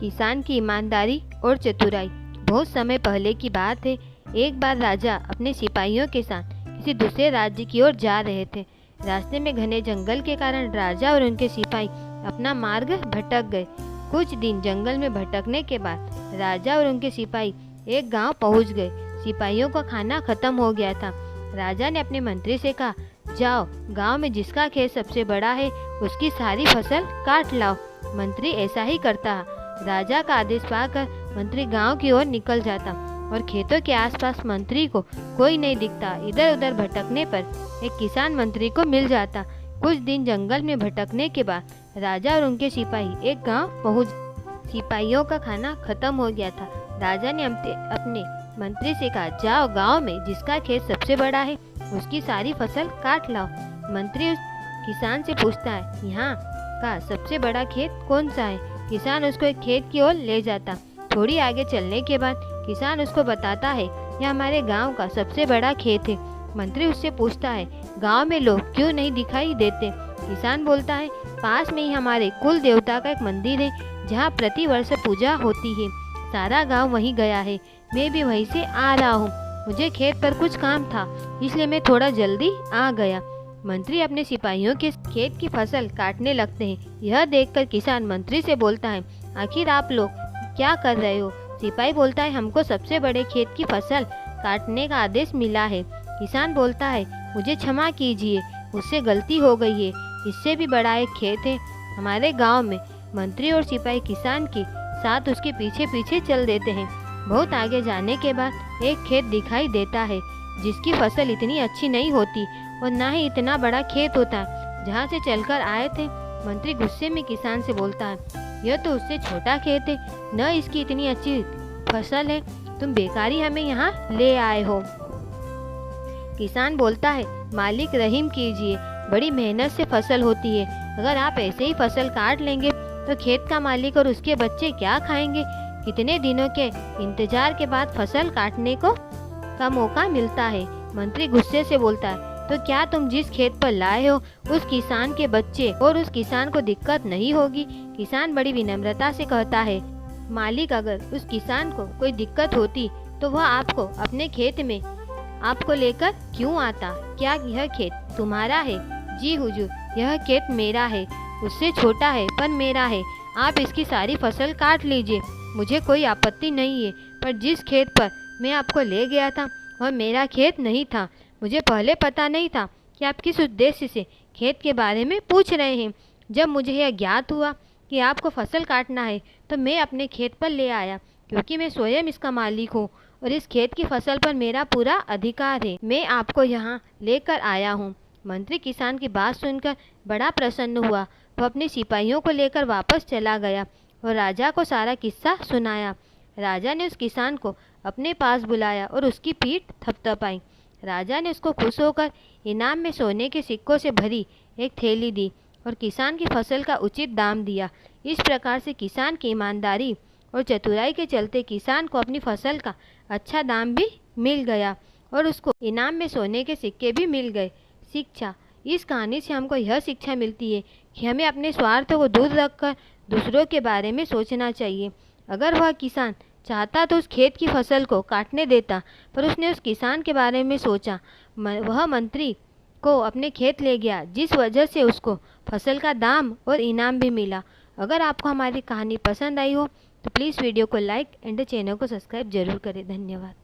किसान की ईमानदारी और चतुराई। बहुत समय पहले की बात है। एक बार राजा अपने सिपाहियों के साथ किसी दूसरे राज्य की ओर जा रहे थे। रास्ते में घने जंगल के कारण राजा और उनके सिपाही अपना मार्ग भटक गए। कुछ दिन जंगल में भटकने के बाद राजा और उनके सिपाही एक गांव पहुंच गए। सिपाहियों का खाना खत्म हो गया था। राजा ने अपने मंत्री से कहा, जाओ गांव में जिसका खेत सबसे बड़ा है उसकी सारी फसल काट लाओ। मंत्री ऐसा ही करता। राजा का आदेश पाकर मंत्री गांव की ओर निकल जाता और खेतों के आसपास मंत्री को कोई नहीं दिखता। इधर उधर भटकने पर एक किसान मंत्री को मिल जाता। कुछ दिन जंगल में भटकने के बाद राजा और उनके सिपाही एक गांव पहुंच। सिपाहियों का खाना खत्म हो गया था। राजा ने अपने मंत्री से कहा, जाओ गांव में जिसका खेत सबसे बड़ा है उसकी सारी फसल काट लाओ। मंत्री उस किसान से पूछता है, यहाँ का सबसे बड़ा खेत कौन सा है? किसान उसको एक खेत की ओर ले जाता। थोड़ी आगे चलने के बाद किसान उसको बताता है, यह हमारे गांव का सबसे बड़ा खेत है। मंत्री उससे पूछता है, गांव में लोग क्यों नहीं दिखाई देते? किसान बोलता है, पास में ही हमारे कुल देवता का एक मंदिर है जहाँ प्रति वर्ष पूजा होती है। सारा गांव वहीं गया है, मैं भी वहीं से आ रहा हूँ। मुझे खेत पर कुछ काम था इसलिए मैं थोड़ा जल्दी आ गया। मंत्री अपने सिपाहियों के खेत की फसल काटने लगते हैं। यह देखकर किसान मंत्री से बोलता है, आखिर आप लोग क्या कर रहे हो? सिपाही बोलता है, हमको सबसे बड़े खेत की फसल काटने का आदेश मिला है। किसान बोलता है, मुझे क्षमा कीजिए, मुझसे गलती हो गई है। इससे भी बड़ा एक खेत है हमारे गांव में। मंत्री और सिपाही किसान के साथ उसके पीछे पीछे चल देते हैं। बहुत आगे जाने के बाद एक खेत दिखाई देता है जिसकी फसल इतनी अच्छी नहीं होती और ना ही इतना बड़ा खेत होता है जहाँ से चलकर आए थे। मंत्री गुस्से में किसान से बोलता है, यह तो उससे छोटा खेत है, न इसकी इतनी अच्छी फसल है, तुम बेकारी हमें यहाँ ले आए हो। किसान बोलता है, मालिक रहीम कीजिए, बड़ी मेहनत से फसल होती है, अगर आप ऐसे ही फसल काट लेंगे तो खेत का मालिक और उसके बच्चे क्या खाएंगे? कितने दिनों के इंतजार के बाद फसल काटने का मौका मिलता है। मंत्री गुस्से से बोलता है, तो क्या तुम जिस खेत पर लाए हो उस किसान के बच्चे और उस किसान को दिक्कत नहीं होगी? किसान बड़ी विनम्रता से कहता है, मालिक अगर उस किसान को कोई दिक्कत होती तो वह आपको अपने खेत में आपको लेकर क्यों आता? क्या यह खेत तुम्हारा है? जी हुजूर, यह खेत मेरा है, उससे छोटा है पर मेरा है। आप इसकी सारी फसल काट लीजिए, मुझे कोई आपत्ति नहीं है। पर जिस खेत पर मैं आपको ले गया था वह मेरा खेत नहीं था। मुझे पहले पता नहीं था कि आप किस उद्देश्य से खेत के बारे में पूछ रहे हैं। जब मुझे यह ज्ञात हुआ कि आपको फसल काटना है तो मैं अपने खेत पर ले आया, क्योंकि मैं स्वयं इसका मालिक हूँ और इस खेत की फसल पर मेरा पूरा अधिकार है। मैं आपको यहाँ लेकर आया हूँ। मंत्री किसान की बात सुनकर बड़ा प्रसन्न हुआ। वह अपने सिपाहियों को लेकर वापस चला गया और राजा को सारा किस्सा सुनाया। राजा ने उस किसान को अपने पास बुलाया और उसकी पीठ थपथपाई। राजा ने उसको खुश होकर इनाम में सोने के सिक्कों से भरी एक थैली दी और किसान की फसल का उचित दाम दिया। इस प्रकार से किसान की ईमानदारी और चतुराई के चलते किसान को अपनी फसल का अच्छा दाम भी मिल गया और उसको इनाम में सोने के सिक्के भी मिल गए। शिक्षा। इस कहानी से हमको यह शिक्षा मिलती है कि हमें अपने स्वार्थ को दूर रखकर दूसरों के बारे में सोचना चाहिए। अगर वह किसान चाहता तो उस खेत की फसल को काटने देता, पर उसने उस किसान के बारे में सोचा। वह मंत्री को अपने खेत ले गया, जिस वजह से उसको फसल का दाम और इनाम भी मिला। अगर आपको हमारी कहानी पसंद आई हो तो प्लीज़ वीडियो को लाइक एंड चैनल को सब्सक्राइब जरूर करें। धन्यवाद।